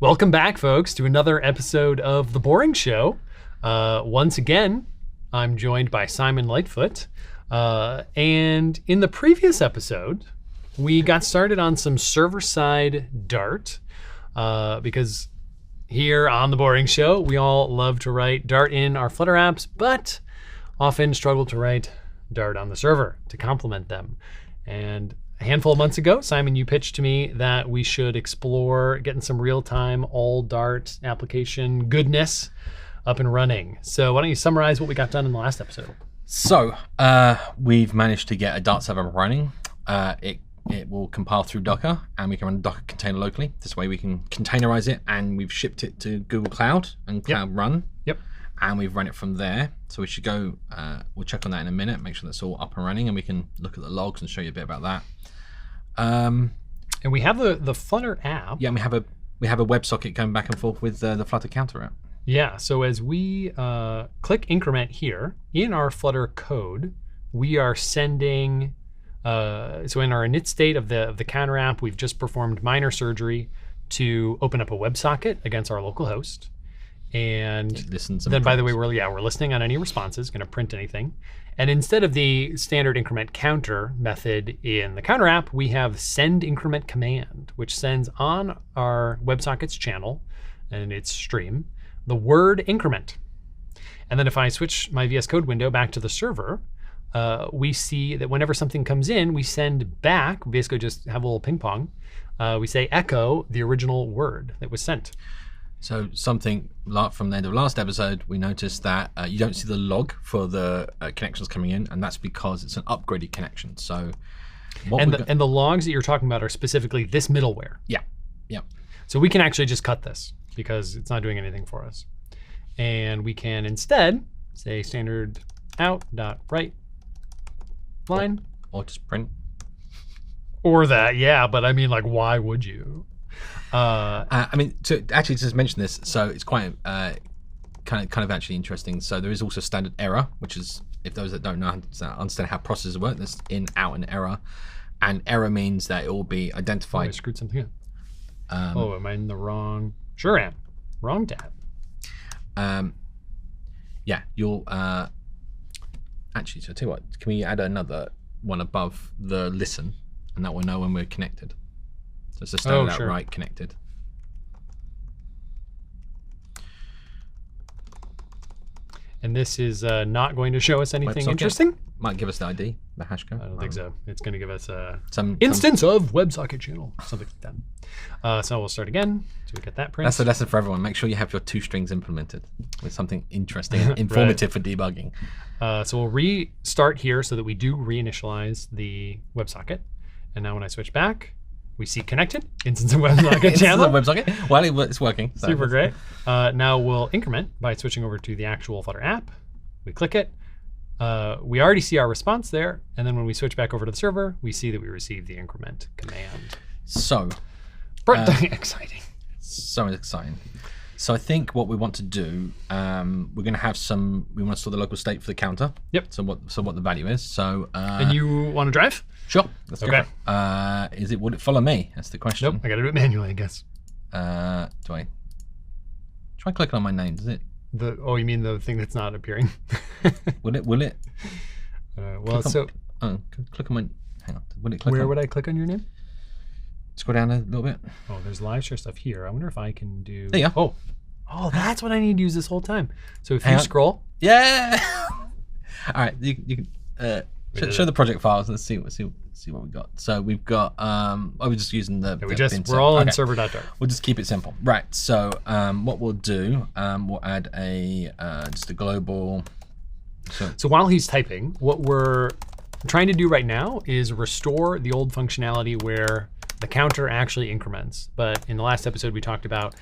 Welcome back, folks, to another episode of The Boring Show. Once again, I'm joined by Simon Lightfoot. And in the previous episode, we got started on some server-side Dart because here on The Boring Show, we all love to write Dart in our Flutter apps, but often struggle to write Dart on the server to complement them. And a handful of months ago, Simon, you pitched to me that we should explore getting some real-time all Dart application goodness up and running. So why don't you summarize what we got done in the last episode? So we've managed to get a Dart server running. It will compile through Docker, and we can run a Docker container locally. This way we can containerize it, and we've shipped it to Google Cloud and Cloud Run. Yep. And we've run it from there. So we should go, we'll check on that in a minute, make sure that's all up and running, and we can look at the logs and show you a bit about that. And we have the Flutter app. Yeah, and we have a WebSocket going back and forth with the Flutter counter app. Yeah, so as we click increment here, in our Flutter code, we are sending, so in our init state of the counter app, we've just performed minor surgery to open up a WebSocket against our local host. And then, by the way, we're listening on any responses, going to print anything. And instead of the standard increment counter method in the counter app, we have send increment command, which sends on our WebSockets channel and its stream the word increment. And then if I switch my VS Code window back to the server, we see that whenever something comes in, we send back, we basically just have a little ping pong. We say echo the original word that was sent. So something from the end of last episode, we noticed that you don't see the log for the connections coming in, and that's because it's an upgraded connection. So, and the logs that you're talking about are specifically this middleware. Yeah, yeah. So we can actually just cut this because it's not doing anything for us, and we can instead say standard out.write line or just print. Or that, yeah. But I mean, like, why would you? I mean, to actually just mention this, so it's quite kind of actually interesting. So there is also standard error, which is, if those that don't know understand how processes work, there's in, out, and error. And error means that it will be identified. Oh, I screwed something up. Am I in the wrong? Sure am. Wrong tab. Yeah, you'll actually. So I tell you what, can we add another one above the listen, and that will know when we're connected. So it's a standard out right connected. And this is not going to show us anything interesting? Might give us the ID, the hash code. I don't think so. It's going to give us some instance of WebSocket channel, something like that. So we'll start again. So we get that print. That's a lesson for everyone. Make sure you have your two strings implemented with something interesting and informative for debugging. So we'll restart here so that we do reinitialize the WebSocket. And now when I switch back, we see connected, instance of WebSocket channel. WebSocket. Well, it's working. So. Super great. Now we'll increment by switching over to the actual Flutter app. We click it. We already see our response there. And then when we switch back over to the server, we see that we received the increment command. So exciting. So exciting. So I think what we want to do, we're going to have we want to store the local state for the counter. Yep. So what the value is. So. And you want to drive? Sure. Let's go. Okay. Would it follow me? That's the question. Nope. I got to do it manually, I guess. Try clicking on my name. Does it? You mean the thing that's not appearing? Will it? Click on my. Hang on. Will it click? Where would I click on your name? Scroll down a little bit. Oh, there's live share stuff here. I wonder if I can do. There you go. Oh, that's what I need to use this whole time. So if you scroll. Yeah. All right. You can. Show the project files. Let's see what we got. So we've got. We're just using the. We're all on server.dart. We'll just keep it simple, right? So what we'll do, we'll add just a global. So while he's typing, what we're trying to do right now is restore the old functionality where the counter actually increments. But in the last episode, we talked about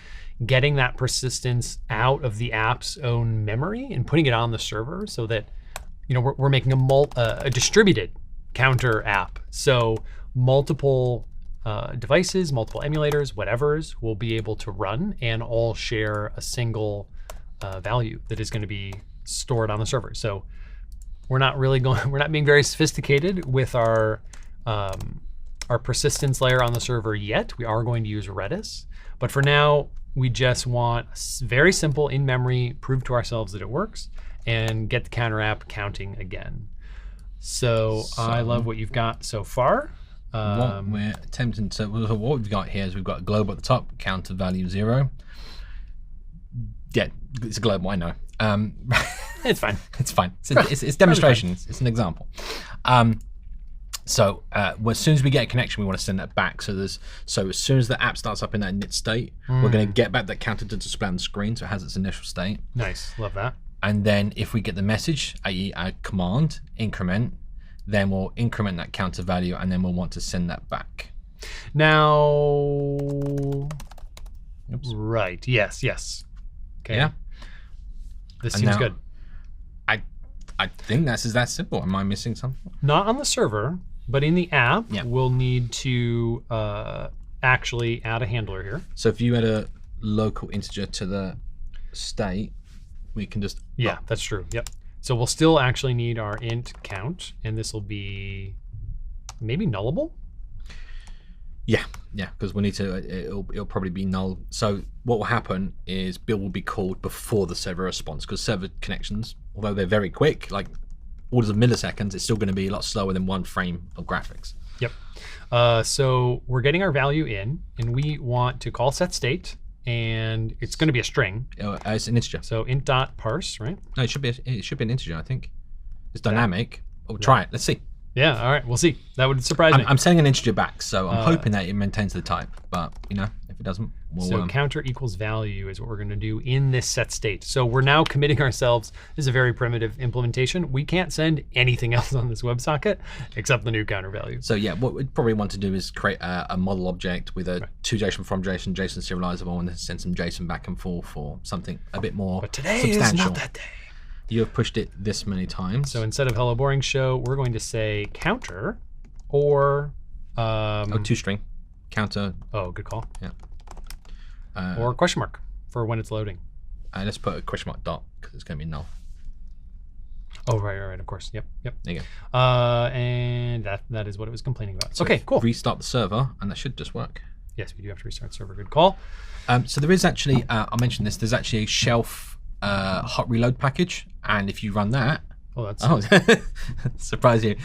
getting that persistence out of the app's own memory and putting it on the server so that. We're making a distributed counter app. So multiple devices, multiple emulators, whatevers will be able to run and all share a single value that is going to be stored on the server. So we're not being very sophisticated with our persistence layer on the server yet. We are going to use Redis. But for now, we just want very simple in-memory, prove to ourselves that it works, and get the counter app counting again. So I love what you've got so far. What we're attempting to, what we've got here is we've got a global at the top, counter value 0. Yeah, it's a global, I know. It's fine. It's fine. It's demonstration. It's an example. So as soon as we get a connection, we want to send that back. So as soon as the app starts up in that init state, we're going to get back that counter to display on the screen, so it has its initial state. Nice, love that. And then if we get the message, i.e. a command, increment, then we'll increment that counter value, and then we'll want to send that back. Now, Oops. right, yes. Okay. Yeah. This And seems now- good. I think that's that simple. Am I missing something? Not on the server, but in the app, Yeah. we'll need to actually add a handler here. So if you add a local integer to the state, we can just Yeah, that's true. Yep. So we'll still actually need our int count, and this will be maybe nullable. Yeah, because we need to. It'll probably be null. So what will happen is build will be called before the server response, because server connections, although they're very quick, like orders of milliseconds, it's still going to be a lot slower than 1 frame of graphics. Yep. So we're getting our value in, and we want to call set state, and it's going to be a string. It's an integer. So int.parse, right? No, it should be an integer. I think it's dynamic. We'll try it. Let's see. Yeah. All right. We'll see. That would surprise me. I'm sending an integer back, so I'm hoping that it maintains the type. But if it doesn't, we'll. So counter equals value is what we're going to do in this set state. So we're now committing ourselves. This is a very primitive implementation. We can't send anything else on this WebSocket except the new counter value. So yeah, what we'd probably want to do is create a model object with a to JSON from JSON, JSON serializable, and then send some JSON back and forth for something a bit more But today substantial. is not that day. You have pushed it this many times. So instead of hello boring show, we're going to say counter or toString counter. Oh, good call. Yeah. Or question mark for when it's loading. Let's put a question mark dot because it's going to be null. Oh, right, of course. Yep. There you go. And that is what it was complaining about. So okay, cool. Restart the server, and that should just work. Yes, we do have to restart server. Good call. So there is actually, I mentioned this. There's actually a shelf hot reload package, and if you run that, surprise you.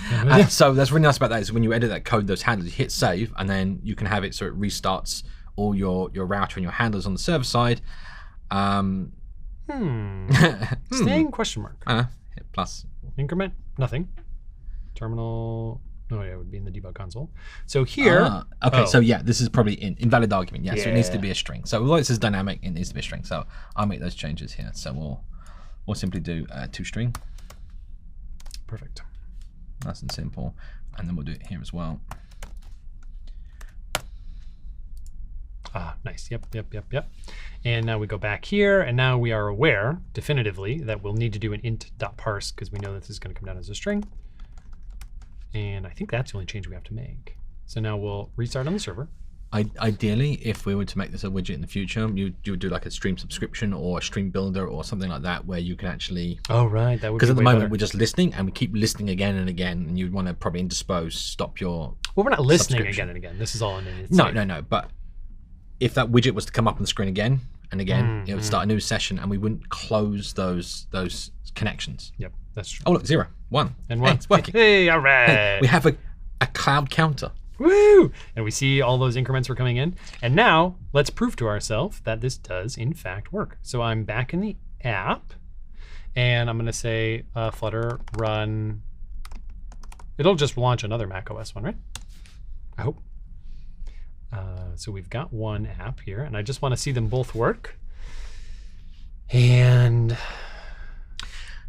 So that's really nice about that is when you edit that code, those handlers, you hit save, and then you can have it so it restarts all your router and your handlers on the server side. Staying question mark. Hit plus. Increment, nothing. Terminal, oh yeah, it would be in the debug console. So here. So yeah, this is probably invalid argument. Yeah, so it needs to be a string. So although it says dynamic, it needs to be a string. So I'll make those changes here. So we'll simply do toString. Perfect. Nice and simple. And then we'll do it here as well. Nice. Yep. And now we go back here, and now we are aware definitively that we'll need to do an int.parse because we know that this is going to come down as a string. And I think that's the only change we have to make. So now we'll restart on the server. Ideally, if we were to make this a widget in the future, you would do like a stream subscription or a stream builder or something like that, where you can actually. Oh right, that would. Because at the moment we're just listening, and we keep listening again and again, and you'd want to probably indispose, stop your. Well, we're not listening again and again. This is all in it. No. But if that widget was to come up on the screen again and again, it would start a new session, and we wouldn't close those connections. Yep, that's true. Oh look, 0, 1, and 1. Hey, it's working. Hey, all right. Hey, we have a cloud counter. Woo! And we see all those increments are coming in. And now let's prove to ourselves that this does in fact work. So I'm back in the app, and I'm going to say Flutter run. It'll just launch another macOS one, right? I hope. So we've got one app here, and I just want to see them both work. And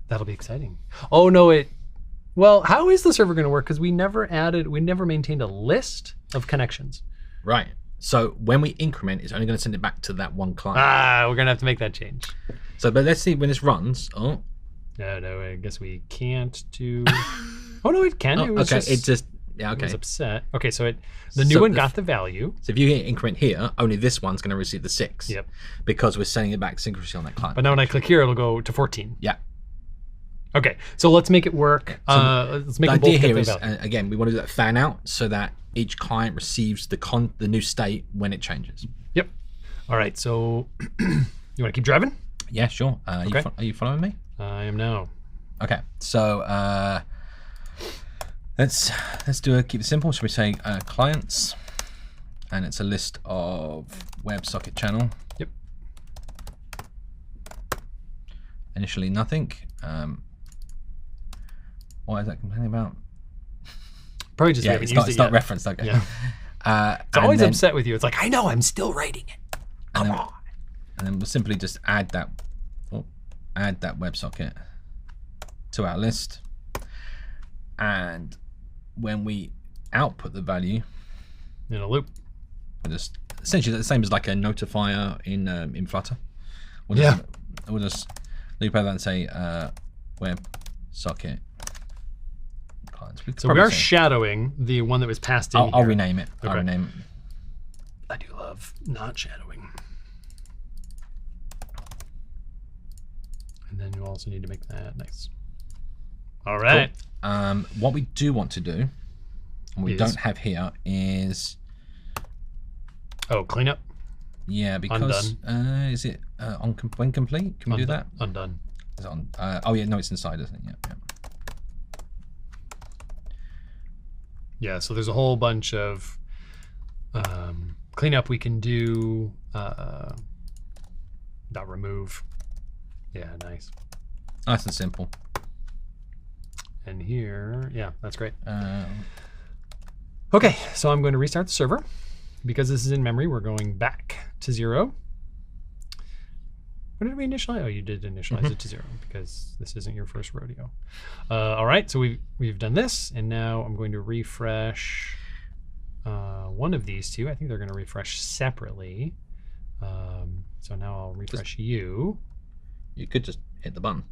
that'll be exciting. Oh no, well, how is the server going to work? Because we never maintained a list of connections. Right. So when we increment, it's only going to send it back to that one client. We're going to have to make that change. So, but let's see when this runs. Oh. No, I guess we can't do. Oh no, it can. It was It was upset. Okay, so the new one got the value. So if you hit increment here, only this one's going to receive the 6. Yep. Because we're sending it back synchronously on that client. But now when I click here, it'll go to 14. Yeah. Okay, so let's make it work. Let's make the them both idea get here the is, value. again, we want to do that fan out so that each client receives the new state when it changes. Yep. All right, so you want to keep driving? Yeah, sure. Okay. Are you following me? I am now. Okay, so let's keep it simple. So we say clients, and it's a list of WebSocket channel. Yep. Initially nothing. What is that complaining about? Probably just Yeah, it's not referenced. Okay. Yeah. It's always upset with you. It's like, I know, I'm still writing it. Come on. And then we'll simply just add that WebSocket to our list. And when we output the value in a loop, we're just essentially the same as like a notifier in Flutter. We'll just loop over that and say WebSocket. So we are shadowing the one that was passed in. I'll rename it. Okay. I'll rename it. I do love not shadowing. And then you also need to make that nice. All right. Cool. What we do want to do, and we don't have here, is cleanup. Yeah, because is it on when complete? Can we do that? Undone. Is it on? Oh yeah, no, it's inside, isn't it? Yeah. Yeah, so there's a whole bunch of cleanup we can do. Dot remove. Yeah, nice. Nice and simple. And here, yeah, that's great. Okay, so I'm going to restart the server. Because this is in memory, we're going back to 0. What did we initialize? Oh, you did initialize it to 0 because this isn't your first rodeo. All right, so we've done this, and now I'm going to refresh one of these two. I think they're going to refresh separately. So now I'll refresh you. You could just hit the button.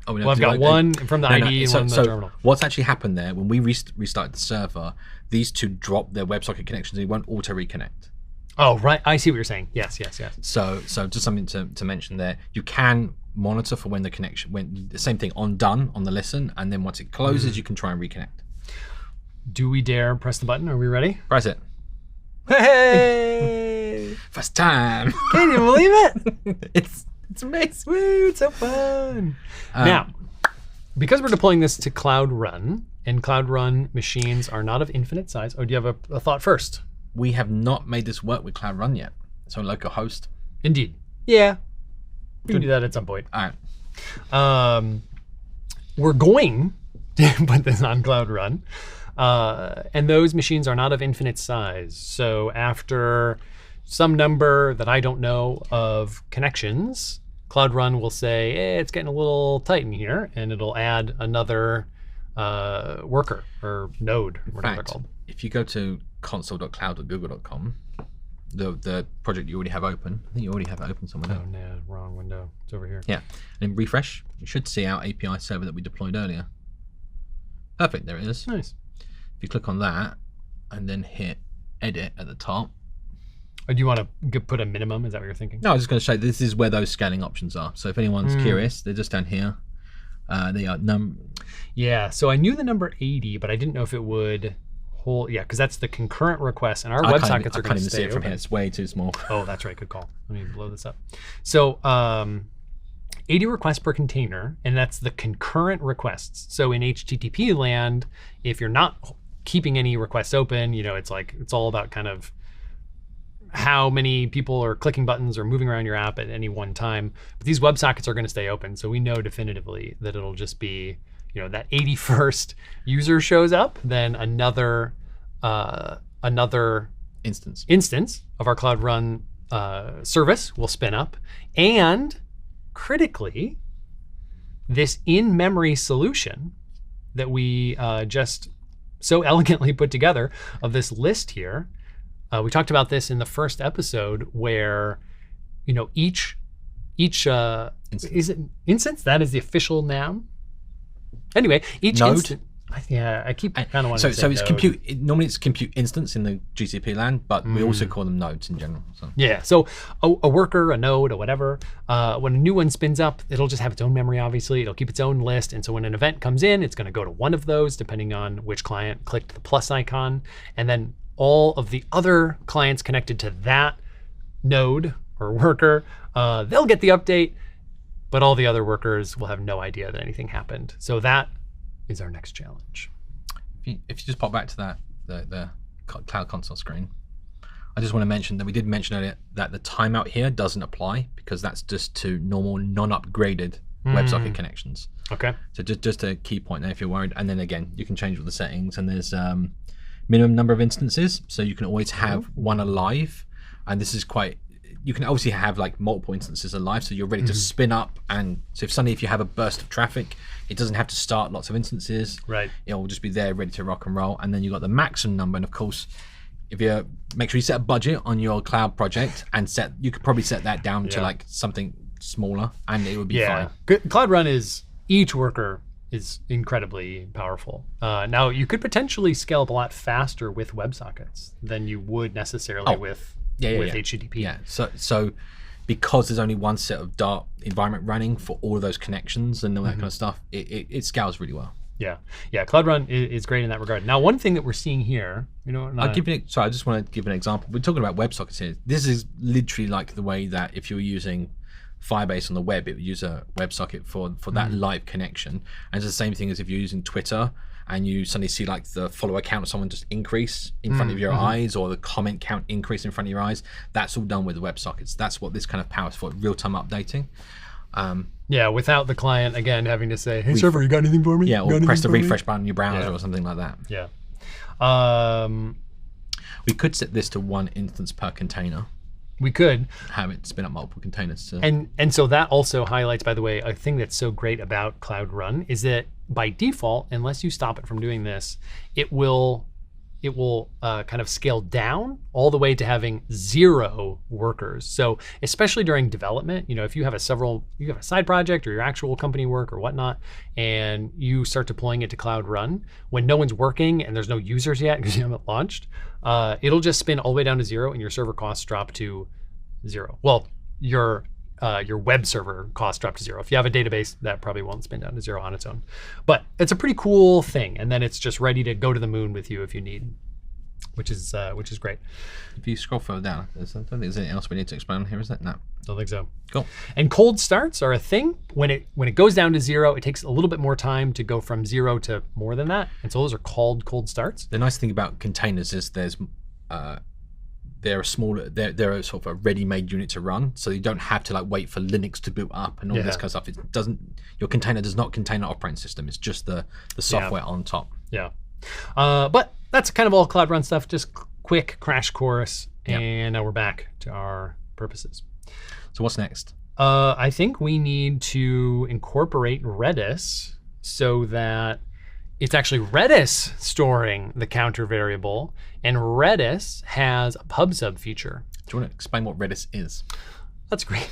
Oh, well, I've got one from the ID and one from the terminal. What's actually happened there, when we restarted the server, these two dropped their WebSocket connections and they won't auto reconnect. Oh, right. I see what you're saying. Yes. So just something to mention there. You can monitor for when the connection, when the same thing on done on the listen, and then once it closes, you can try and reconnect. Do we dare press the button? Are we ready? Press it. Hey! First time. Can you believe it? It's amazing. Woo, it's so fun. Now, because we're deploying this to Cloud Run, and Cloud Run machines are not of infinite size. Oh, do you have a thought first? We have not made this work with Cloud Run yet. So local host. Indeed. Yeah. We can do that at some point. All right. We're going to put this on Cloud Run. And those machines are not of infinite size. So after some number that I don't know of connections, Cloud Run will say, hey, it's getting a little tight in here, and it'll add another worker or node, or whatever they're called. If you go to console.cloud.google.com, the project you already have open, I think you already have it open somewhere. Oh, no, wrong window. It's over here. Yeah, and refresh. You should see our API server that we deployed earlier. Perfect, there it is. Nice. If you click on that and then hit edit at the top. Oh, do you want to put a minimum? Is that what you're thinking? No, I was just going to say this is where those scaling options are. So if anyone's curious, they're just down here. They are Yeah, so I knew the number 80, but I didn't know if it would hold. Yeah, because that's the concurrent request, and our WebSockets are going to stay. I can't even see it from here. It's way too small. Oh, that's right. Good call. Let me blow this up. So 80 requests per container, and that's the concurrent requests. So in HTTP land, if you're not keeping any requests open, it's like it's all about kind of how many people are clicking buttons or moving around your app at any one time. But these WebSockets are going to stay open, so we know definitively that it'll just be, that 81st user shows up, then another instance of our Cloud Run service will spin up, and critically, this in-memory solution that we just so elegantly put together of this list here. We talked about this in the first episode where, each is it instance? That is the official noun. Anyway, each node. Instance. Yeah, I keep kind of wanting to say so it's node. compute. Normally it's compute instance in the GCP land, but we also call them nodes in general. So. Yeah, so a worker, a node, or whatever. When a new one spins up, it'll just have its own memory. Obviously, it'll keep its own list, and so when an event comes in, it's going to go to one of those, depending on which client clicked the plus icon, and then all of the other clients connected to that node or worker, they'll get the update, but all the other workers will have no idea that anything happened. So that is our next challenge. If you just pop back to that, the Cloud Console screen, I just want to mention that we did mention earlier that the timeout here doesn't apply because that's just to normal non-upgraded WebSocket connections. Okay. So just a key point there if you're worried. And then again, you can change all the settings, and there's minimum number of instances, so you can always have one alive. And this is you can obviously have like multiple instances alive, so you're ready to spin up. And so if you have a burst of traffic, it doesn't have to start lots of instances. Right. It will just be there ready to rock and roll. And then you've got the maximum number, and of course, if you make sure you set a budget on your cloud project and you could probably set that down to like something smaller, and it would be fine. Cloud Run each worker is incredibly powerful. Now you could potentially scale up a lot faster with WebSockets than you would necessarily with HTTP. Yeah. So because there's only one set of Dart environment running for all of those connections and all that kind of stuff, it scales really well. Yeah. Cloud Run is great in that regard. Now, one thing that we're seeing here, I just want to give an example. We're talking about WebSockets here. This is literally like the way that if you're using Firebase on the web, it would use a WebSocket for that live connection. And it's the same thing as if you're using Twitter and you suddenly see like the follower count of someone just increase in front of your eyes, or the comment count increase in front of your eyes. That's all done with the WebSockets. That's what this kind of powers for, real-time updating. Without the client again having to say, "Hey server, you got anything for me?" Yeah, or press the refresh button in your browser or something like that. Yeah. We could set this to 1 instance per container. We could have it spin up multiple containers. And so that also highlights, by the way, a thing that's so great about Cloud Run is that by default, unless you stop it from doing this, it will kind of scale down all the way to having 0 workers. So especially during development, if you have a side project or your actual company work or whatnot, and you start deploying it to Cloud Run, when no one's working and there's no users yet because you haven't launched, it'll just spin all the way down to 0 and your server costs drop to 0. Well, your web server costs drop to 0. If you have a database, that probably won't spin down to 0 on its own. But it's a pretty cool thing, and then it's just ready to go to the moon with you if you need, which is great. If you scroll further down, I don't think there's anything else we need to explain here, is there? No. Don't think so. Cool. And cold starts are a thing. When it goes down to 0, it takes a little bit more time to go from 0 to more than that, and so those are called cold starts. The nice thing about containers is they're a sort of a ready-made unit to run, so you don't have to like wait for Linux to boot up and all this kind of stuff. Your container does not contain an operating system. It's just the software on top. Yeah. But that's kind of all Cloud Run stuff. Just quick crash course, and now we're back to our purposes. So what's next? I think we need to incorporate Redis so that it's actually Redis storing the counter variable, and Redis has a PubSub feature. Do you want to explain what Redis is? That's great.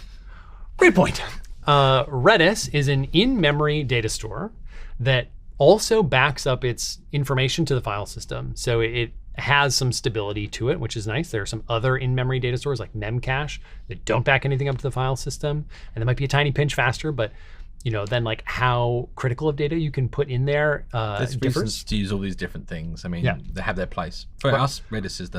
Great point. Redis is an in-memory data store that also backs up its information to the file system. So it has some stability to it, which is nice. There are some other in-memory data stores like Memcache that don't back anything up to the file system, and they might be a tiny pinch faster, but then like how critical of data you can put in there There's differs. reasons to use all these different things. I mean, they have their place. For us, Redis is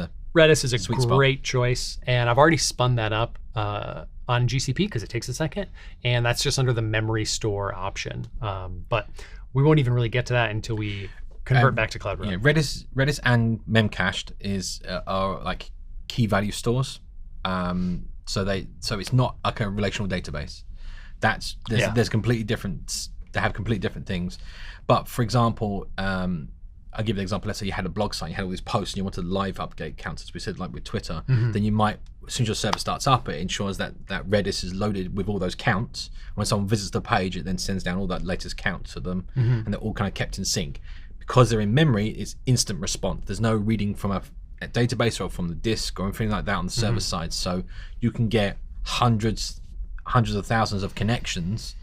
a great choice, and I've already spun that up on GCP because it takes a second, and that's just under the memory store option. But we won't even really get to that until we convert back to Cloud Run. Yeah, Redis and Memcached are like key value stores. So it's not like a relational database. There's completely different. They have completely different things. But for example, I'll give you an example. Let's say you had a blog site, you had all these posts, and you wanted live update counts, as we said, like with Twitter. Then you might, as soon as your server starts up, it ensures that Redis is loaded with all those counts. When someone visits the page, it then sends down all that latest count to them, and they're all kind of kept in sync. Because they're in memory, it's instant response. There's no reading from a database or from the disk or anything like that on the server side. So you can get hundreds of thousands of connections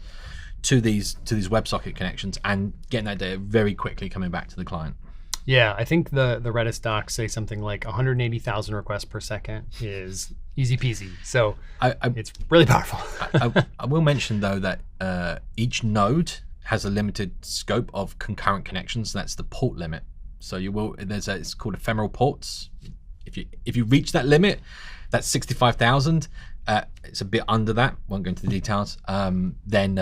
to these WebSocket connections and getting that data very quickly coming back to the client. Yeah, I think the Redis docs say something like 180,000 requests per second is easy peasy. So it's really powerful. I will mention though that each node has a limited scope of concurrent connections. That's the port limit. So it's called ephemeral ports. If you reach that limit, that's 65,000. It's a bit under that. Won't go into the details. Then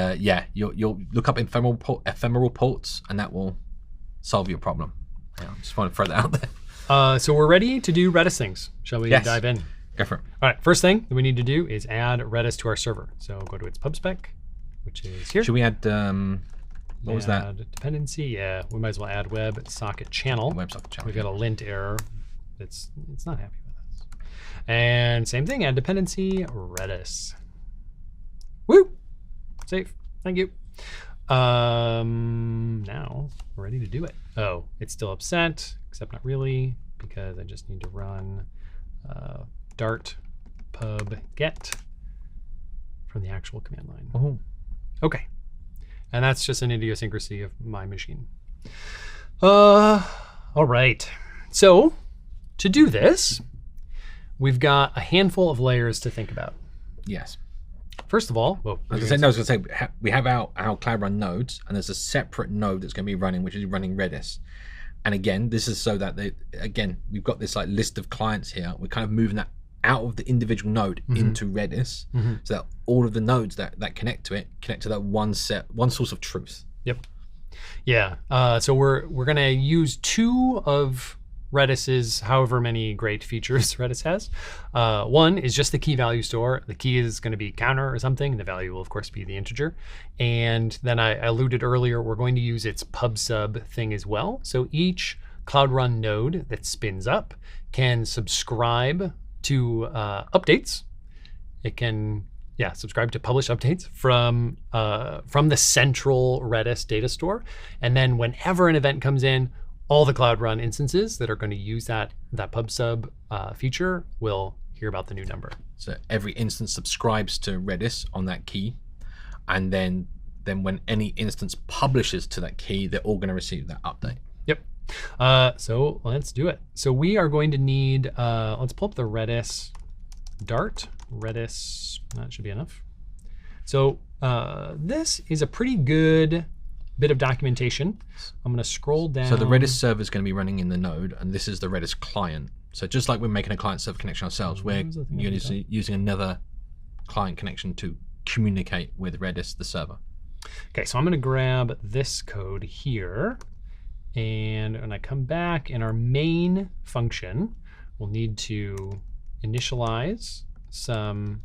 you'll look up ephemeral ports, and that will solve your problem. Yeah, I just want to throw that out there. So we're ready to do Redis things. Shall we dive in? Go for it. All right, first thing that we need to do is add Redis to our server. So go to its PubSpec, which is here. Should we add, what was that? Dependency, yeah. We might as well add WebSocket channel. WebSocket channel. We've got a lint error. It's not happy with us. And same thing, add dependency, Redis. Woo! Safe, thank you. Now we're ready to do it. Oh, it's still upset, except not really, because I just need to run dart pub get from the actual command line. Oh. Okay. And that's just an idiosyncrasy of my machine. All right. So to do this, we've got a handful of layers to think about. Yes. First of all, I was going to say, we have our Cloud Run nodes, and there's a separate node that's going to be running, which is running Redis. And again, this is so that we've got this like list of clients here. We're kind of moving that out of the individual node into Redis, so that all of the nodes that connect to it connect to that one source of truth. Yep. Yeah. So we're going to use two of Redis's however many great features Redis has. One is just the key value store. The key is going to be counter or something. The value will of course be the integer. And then I alluded earlier, we're going to use its PubSub thing as well. So each Cloud Run node that spins up can subscribe to updates. It can subscribe to publish updates from the central Redis data store. And then whenever an event comes in, all the Cloud Run instances that are going to use that PubSub feature will hear about the new number. So every instance subscribes to Redis on that key, and then when any instance publishes to that key, they're all going to receive that update. Yep. So let's do it. So we are going to need, let's pull up the Redis Dart. Redis, that should be enough. So this is a pretty good bit of documentation. I'm going to scroll down. So the Redis server is going to be running in the node, and this is the Redis client. So just like we're making a client-server connection ourselves, we're using another client connection to communicate with Redis, the server. Okay, so I'm going to grab this code here, and when I come back in our main function, we'll need to initialize some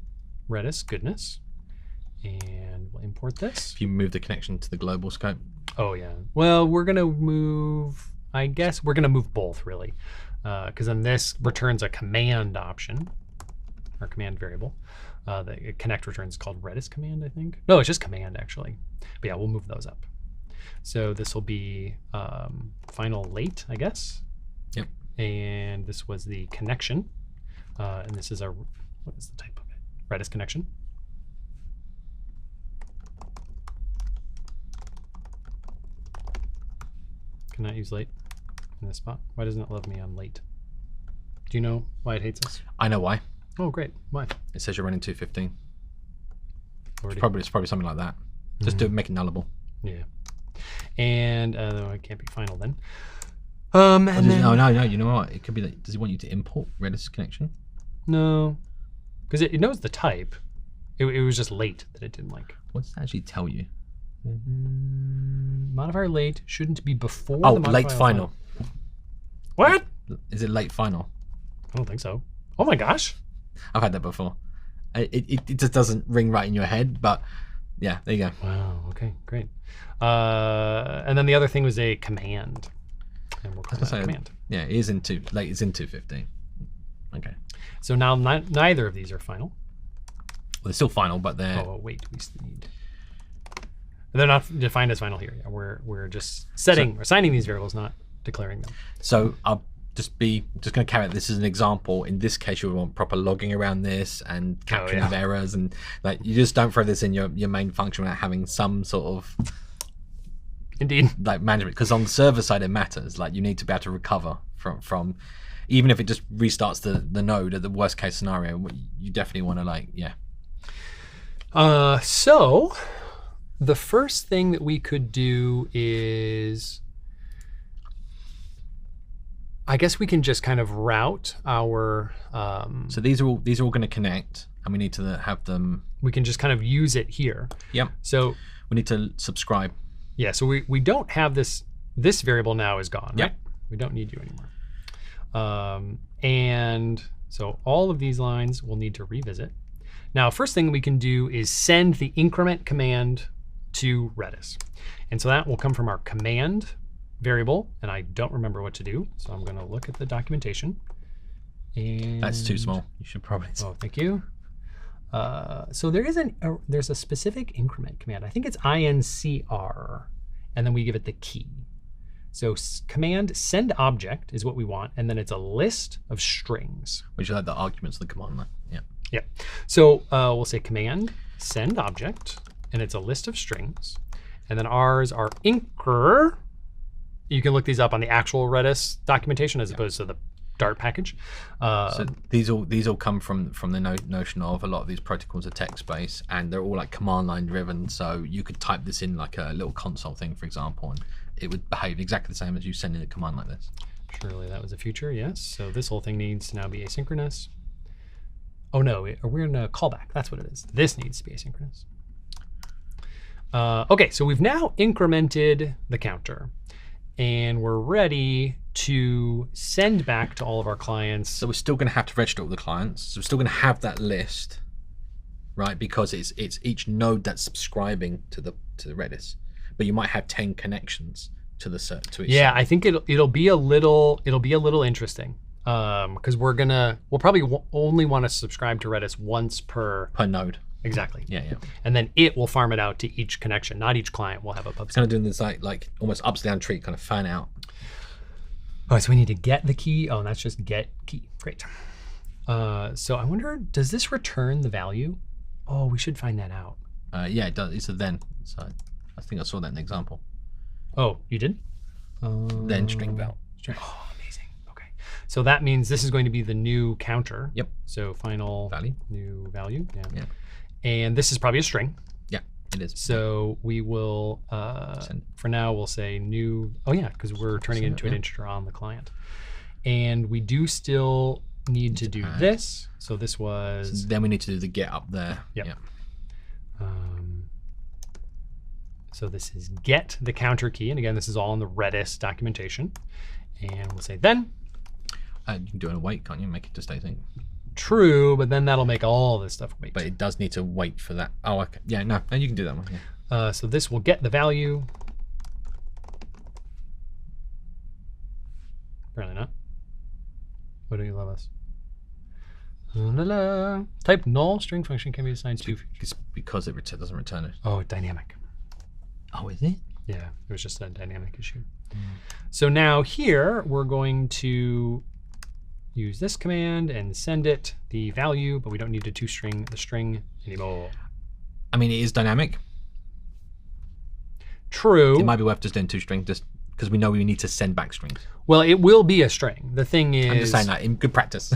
Redis goodness. And we'll import this. If you move the connection to the global scope. Oh, yeah. Well, we're going to move, I guess, we're going to move both, really. Because then this returns a command option, or command variable. The connect returns called Redis command, I think. No, it's just command, actually. But yeah, we'll move those up. So this will be final late, I guess. Yep. And this was the connection. And this is our, what is the type of it? Redis connection. Cannot use late in this spot. Why doesn't it love me on late? Do you know why it hates us? I know why. Oh, great. Why? It says you're running 215. It's probably something like that. Just to make it nullable. Yeah. And it can't be final then. No. You know what? It could be that. Does it want you to import Redis connection? No, because it knows the type. It was just late that it didn't like. What does it actually tell you? Modifier late shouldn't be before the modifier late final. What? Is it late final? I don't think so. Oh my gosh. I've had that before. It just doesn't ring right in your head, but yeah, there you go. Wow, okay, great. And then the other thing was a command. And we'll call that command. Yeah, it is late is in 215. Okay. So now neither of these are final. Well, they're still final, but they're... Oh, wait, we need... They're not defined as final here. Yeah, we're just assigning these variables, not declaring them. So I'll just going to carry out this as an example. In this case, you want proper logging around this and capturing of errors, and like you just don't throw this in your main function without having some sort of like management. Because on the server side, it matters. Like you need to be able to recover from even if it just restarts the node at the worst case scenario. You definitely want to So the first thing that we could do is I guess we can just kind of route our. So these are all going to connect, and we need to have them. We can just kind of use it here. Yep. So we need to subscribe. Yeah. So we don't have this. This variable now is gone. Yep. Right? We don't need you anymore. And so all of these lines we'll need to revisit. Now, first thing we can do is send the increment command to Redis. And so that will come from our command variable, and I don't remember what to do. So I'm going to look at the documentation. And that's too small. You should probably. Oh, thank you. So there is there's a specific increment command. I think it's incr, and then we give it the key. So command send object is what we want, and then it's a list of strings. Which are like the arguments of the command line. Yeah. Yeah. So we'll say command send object, and it's a list of strings, and then ours are incr. You can look these up on the actual Redis documentation as opposed to the Dart package. So these all come from the notion of a lot of these protocols are text-based, and they're all like command line driven. So you could type this in like a little console thing, for example, and it would behave exactly the same as you sending a command like this. Surely that was a future, yes. So this whole thing needs to now be asynchronous. Oh no, we're in a callback. That's what it is. This needs to be asynchronous. Okay, so we've now incremented the counter, and we're ready to send back to all of our clients. So we're still going to have to register all the clients. So we're still going to have that list, right? Because it's each node that's subscribing to the Redis, but you might have 10 connections to each. Yeah, I think it'll be a little interesting because we'll probably only want to subscribe to Redis once per node. Exactly. Yeah, yeah. And then it will farm it out to each connection. Not each client will have a PubSub. It's kind of doing this like almost upside down tree kind of fan out. Oh, so we need to get the key. Oh, and that's just get key. Great. So I wonder, does this return the value? Oh, we should find that out. Yeah, it does. It's a then. So I think I saw that in the example. Oh, you did? Then string val. Oh, amazing. Okay. So that means this is going to be the new counter. Yep. So final value. New value. Yeah. Yeah. And this is probably a string. Yeah, it is. So we will, for now, we'll say new. Oh, yeah, because we're turning it into an integer on the client. And we do still need to do this. So this was. So then we need to do the get up there. Yep. Yeah. So this is get the counter key. And again, this is all in the Redis documentation. And we'll say then. You can do an await, can't you? Make it just async. True, but then that'll make all this stuff wait. But it does need to wait for that. Oh, okay. Yeah, no, you can do that one. Yeah. So this will get the value. Apparently not. What do you love us? La, la, la. Type null string function can be assigned to. It's because it doesn't return it. Oh, dynamic. Oh, is it? Yeah, it was just a dynamic issue. So now here we're going to use this command and send it the value, but we don't need to toString the string anymore. I mean, it is dynamic. True. It might be worth just doing toString, just because we know we need to send back strings. Well, it will be a string. The thing is, I'm just saying that in good practice.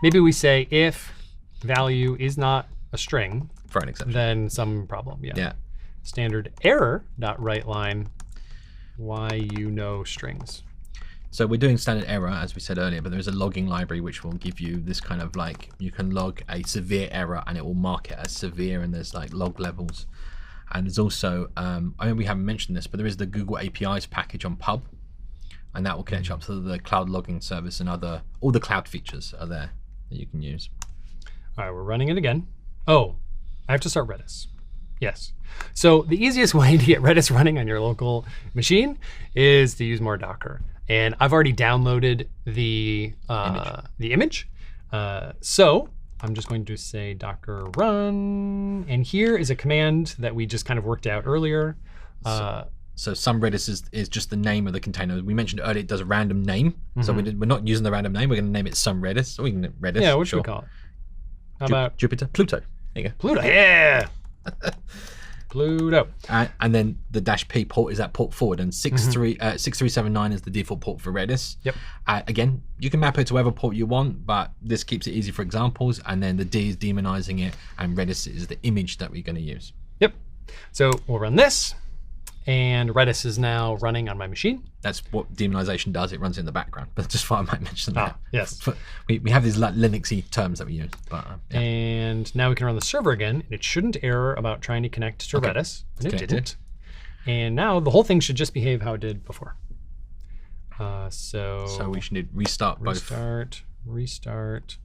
Maybe we say if value is not a string, for an exception, then some problem. Yeah. Yeah. Standard error dot write line. Why you know strings. So we're doing standard error, as we said earlier, but there's a logging library which will give you this kind of like, you can log a severe error and it will mark it as severe, and there's like log levels. And there's also, I mean, we haven't mentioned this, but there is the Google APIs package on Pub, and that will connect you up to the cloud logging service, and all the cloud features are there that you can use. All right, we're running it again. Oh, I have to start Redis. Yes. So the easiest way to get Redis running on your local machine is to use more Docker. And I've already downloaded the image. So I'm just going to say Docker run. And here is a command that we just kind of worked out earlier. So some Redis is just the name of the container. We mentioned earlier it does a random name. Mm-hmm. So we're not using the random name. We're going to name it some Redis. Or we can Redis. Yeah, what should we call it? How about Jupiter? Pluto. There you go. Pluto. Yeah. Pluto. And then the -p port is that port forward, and 6379 is the default port for Redis. Yep. Again, you can map it to whatever port you want, but this keeps it easy for examples. And then the D is demonizing it, and Redis is the image that we're going to use. Yep. So we'll run this, And Redis is now running on my machine. That's what demonization does. It runs in the background. But just thought I might mention that. Yes. But we have these like Linuxy terms that we use. But, yeah. And now we can run the server again. And it shouldn't error about trying to connect to Redis. And it didn't. And now the whole thing should just behave how it did before. So we should restart both. Restart,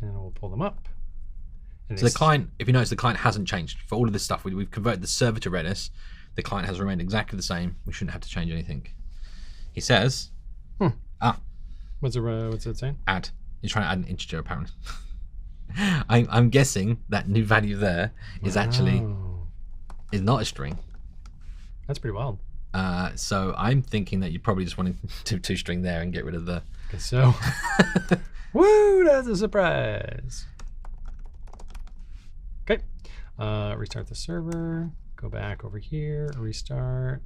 and we'll pull them up. And so the client, if you notice, the client hasn't changed. For all of this stuff, we've converted the server to Redis. The client has remained exactly the same. We shouldn't have to change anything. He says, what's it saying? Add. He's trying to add an integer, apparently. I'm guessing that new value there is actually not a string. That's pretty wild. So I'm thinking that you probably just want to two string there and get rid of the. Okay, so, woo! That's a surprise. Okay, restart the server. Go back over here. Restart,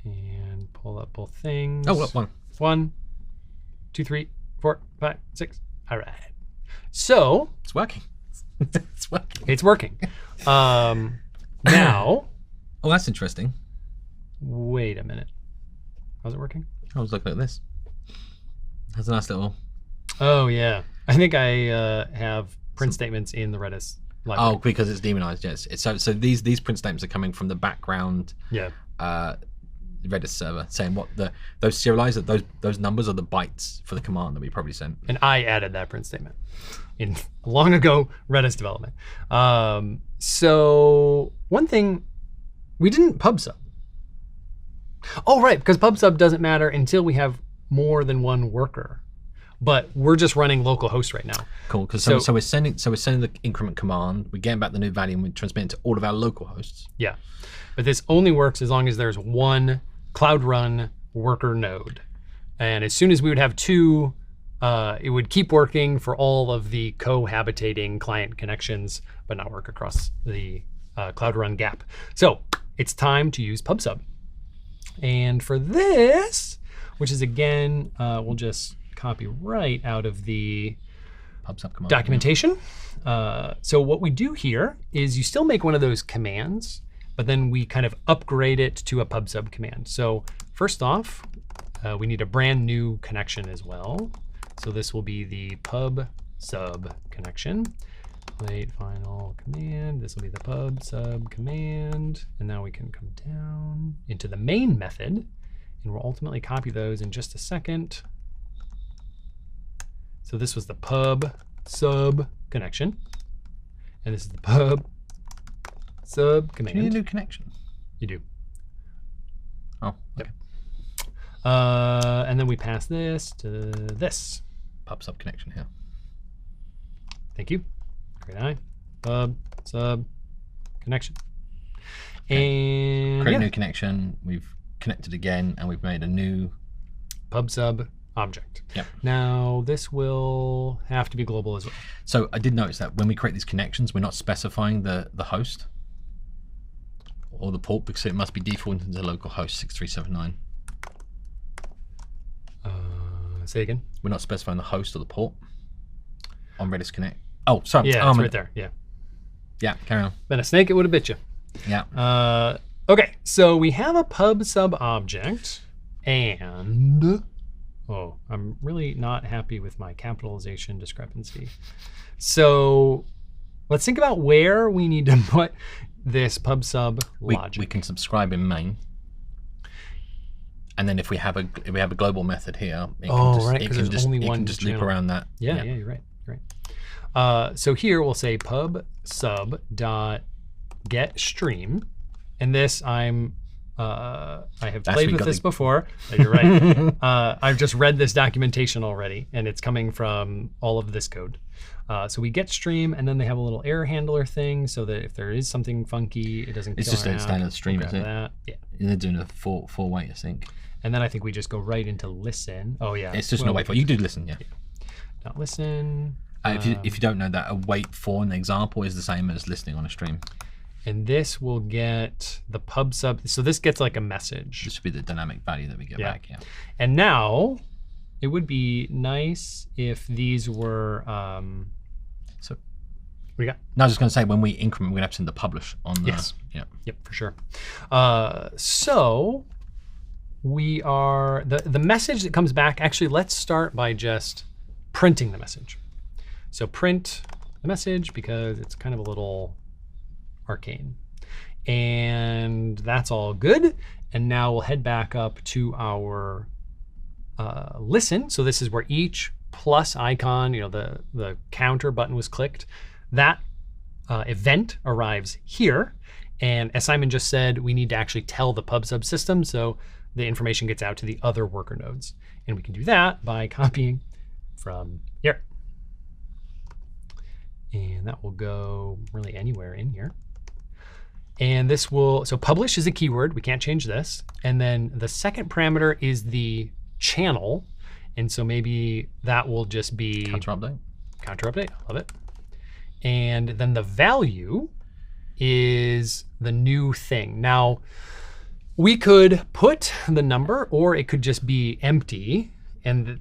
and pull up both things. Oh, look, 1. 1, 2, 3, 4, 5, 6. All right. So it's working. It's working. It's working. Now. Oh, that's interesting. Wait a minute. How's it working? I was looking at this. That's a nice little. Oh yeah, I think I have print statements in the Redis library. Oh, because it's demonized. Yes. So these print statements are coming from the background. Yeah. Redis server saying what those serialized those numbers are the bytes for the command that we probably sent. And I added that print statement in long ago Redis development. So one thing, we didn't PubSub. Oh right, because PubSub doesn't matter until we have more than one worker. But we're just running localhost right now. Cool, because so we're sending the increment command, we're getting back the new value, and we transmit it to all of our local hosts. Yeah, but this only works as long as there's one Cloud Run worker node. And as soon as we would have 2, it would keep working for all of the cohabitating client connections, but not work across the Cloud Run gap. So it's time to use PubSub. And for this, which is again, we'll just copy right out of the PubSub command documentation. So what we do here is you still make one of those commands, but then we kind of upgrade it to a PubSub command. So first off, we need a brand new connection as well. So this will be the PubSub connection. Wait, final command. This will be the PubSub command. And now we can come down into the main method, and we'll ultimately copy those in just a second. So this was the PubSub connection, and this is the PubSub command. Do you need a new connection? You do. Oh, okay. Yep. And then we pass this to this. PubSub connection here. Thank you. Great eye. PubSub connection. Okay. And create a new connection. We've connected again, and we've made a new PubSub object. Yep. Now this will have to be global as well. So I did notice that when we create these connections, we're not specifying the host or the port, because it must be defaulted to localhost 6379. Say again. We're not specifying the host or the port on Redis Connect. Oh, sorry. Yeah, it's right there. Yeah. Yeah, carry on. Been a snake, it would have bit you. Yeah. Okay, so we have a PubSub object, and I'm really not happy with my capitalization discrepancy. So let's think about where we need to put this PubSub logic. We can subscribe in main. And then if we have a global method here, it can just loop around that. Yeah, you're right. You're right. So here we'll say PubSub dot get stream, and this I have played with this before. You're right. I've just read this documentation already, and it's coming from all of this code. So we get stream, and then they have a little error handler thing, so that if there is something funky, it doesn't. It's just a standard stream, isn't it? That. Yeah. They're doing a four-way, I think. And then I think we just go right into listen. Oh yeah. It's just no wait for. You do listen, yeah. Not listen. If you don't know that, a wait for an example is the same as listening on a stream. And this will get the PubSub. So this gets like a message. This would be the dynamic value that we get back. Yeah. And now it would be nice if these were. What do you got? No, I was just going to say, when we increment, we're going to have to send the publish on the... Yes. Yeah. Yep, for sure. So we are... The message that comes back, actually, let's start by just printing the message. So print the message because it's kind of a little arcane. And that's all good. And now we'll head back up to our listen. So this is where each plus icon, the counter button was clicked. That event arrives here. And as Simon just said, we need to actually tell the PubSub system so the information gets out to the other worker nodes. And we can do that by copying from here. And that will go really anywhere in here. And this will, so publish is a keyword. We can't change this. And then the second parameter is the channel. And so maybe that will just be counter update. Counter update, I love it. And then the value is the new thing. Now, we could put the number, or it could just be empty, and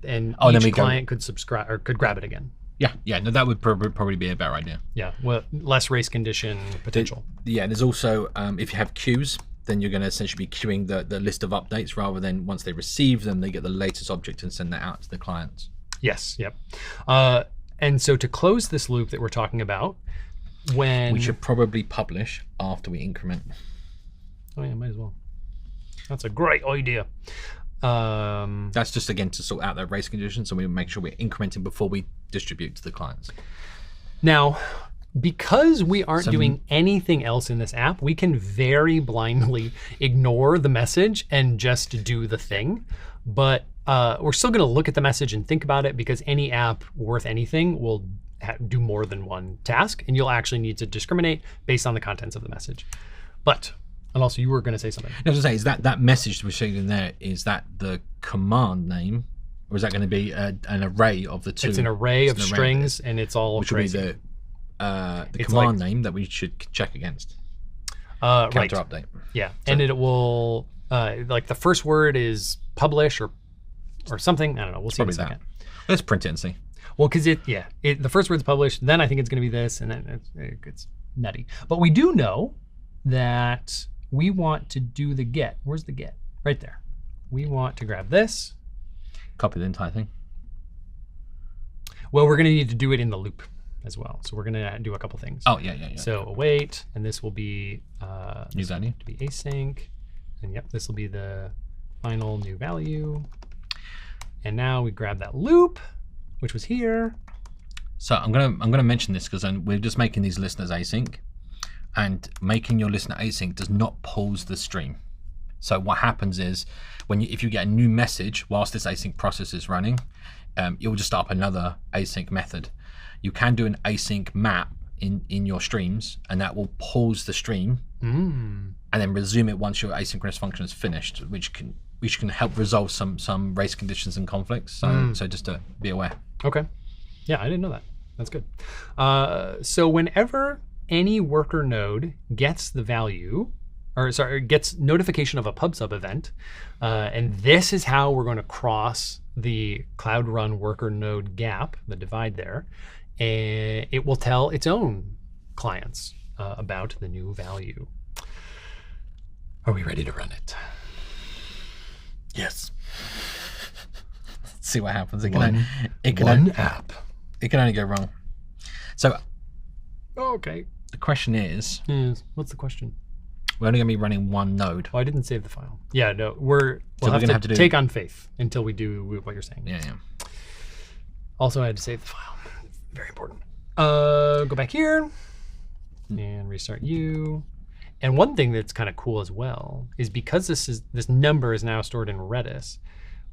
each client could subscribe or could grab it again. Yeah, no, that would probably be a better idea. Yeah, well, less race condition potential. There's also, if you have queues, then you're going to essentially be queuing the list of updates rather than once they receive them, they get the latest object and send that out to the clients. Yes, yep. And so to close this loop that we're talking about, we should probably publish after we increment. Oh yeah, might as well. That's a great idea. That's just, again, to sort out that race condition, so we make sure we're incrementing before we distribute to the clients. Now, because we aren't doing anything else in this app, we can very blindly ignore the message and just do the thing. But we're still going to look at the message and think about it, because any app worth anything will do more than one task, and you'll actually need to discriminate based on the contents of the message. And also, you were going to say something. I was going to say, is that message we're showing in there, is that the command name, or is that going to be an array of the two? It's an array of strings, and it's all which crazy. Will be the command name that we should check against. Counter update. Yeah, so, and it will like the first word is publish or something. I don't know. We'll see in a second. Let's print it and see. Well, because the first word's published, then I think it's going to be this, and then it gets nutty. But we do know that we want to do the get. Where's the get? Right there. We want to grab this. Copy the entire thing. Well, we're going to need to do it in the loop as well. So we're going to do a couple things. Oh, yeah. So await, and this will be new value to be async, and yep, this will be the final new value. And now we grab that loop, which was here. So I'm gonna mention this because we're just making these listeners async, and making your listener async does not pause the stream. So what happens is if you get a new message whilst this async process is running, it will just start up another async method. You can do an async map in your streams, and that will pause the stream and then resume it once your asynchronous function is finished, which can help resolve some race conditions and conflicts. So just to be aware. Okay. Yeah, I didn't know that. That's good. So whenever any worker node gets the value, gets notification of a PubSub event, and this is how we're going to cross the Cloud Run worker node gap, the divide there, and it will tell its own clients about the new value. Are we ready to run it? Yes. Let's see what happens. It can only go wrong. So, okay. The question is, what's the question? We're only going to be running one node. Oh, I didn't save the file. Yeah, no, we'll have to take on faith until we do what you're saying. Yeah. Also, I had to save the file. Very important. Go back here and restart you. And one thing that's kind of cool as well is because this number is now stored in Redis,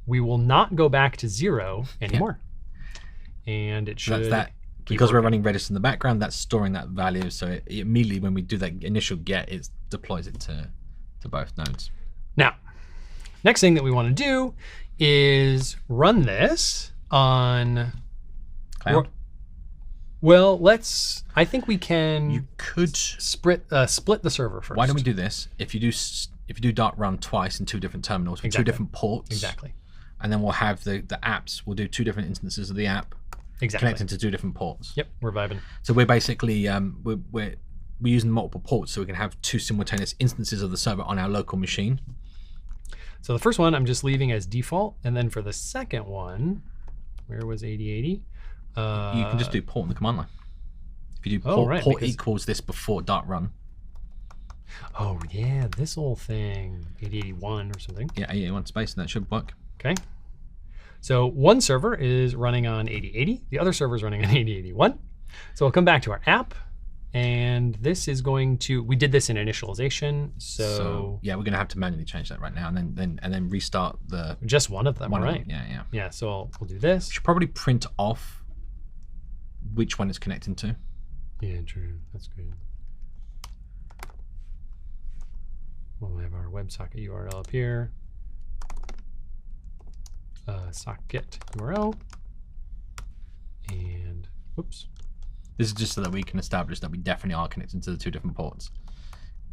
we will not go back to 0 anymore. Yeah. And it should. So that's that. Because we're running Redis in the background, that's storing that value. So it immediately, when we do that initial get, it deploys it to both nodes. Now, next thing that we want to do is run this on Cloud. Well, I think we can. You could split the server first. Why don't we do this? If you do Dart run twice in two different terminals with two different ports. Exactly. And then we'll have the apps. We'll do two different instances of the app. Exactly. connecting to 2 different ports. Yep, we're vibing. So we're basically we're using multiple ports, so we can have 2 simultaneous instances of the server on our local machine. So the first one I'm just leaving as default, and then for the second one, where was 8080? You can just do port in the command line. If you do port equals this before dart run. Oh yeah, this whole thing, 8081 or something. Yeah, 8081 space, and that should work. Okay. So one server is running on 8080, the other server is running on 8081. So we'll come back to our app, and this is going to, we did this in initialization, so yeah, we're gonna have to manually change that right now, and then restart the just one of them, right? Yeah. So we'll do this. We should probably print off which one it's connecting to. Yeah, true. That's good. We'll have our WebSocket URL up here. Socket URL. And whoops. This is just so that we can establish that we definitely are connecting to the 2 different ports,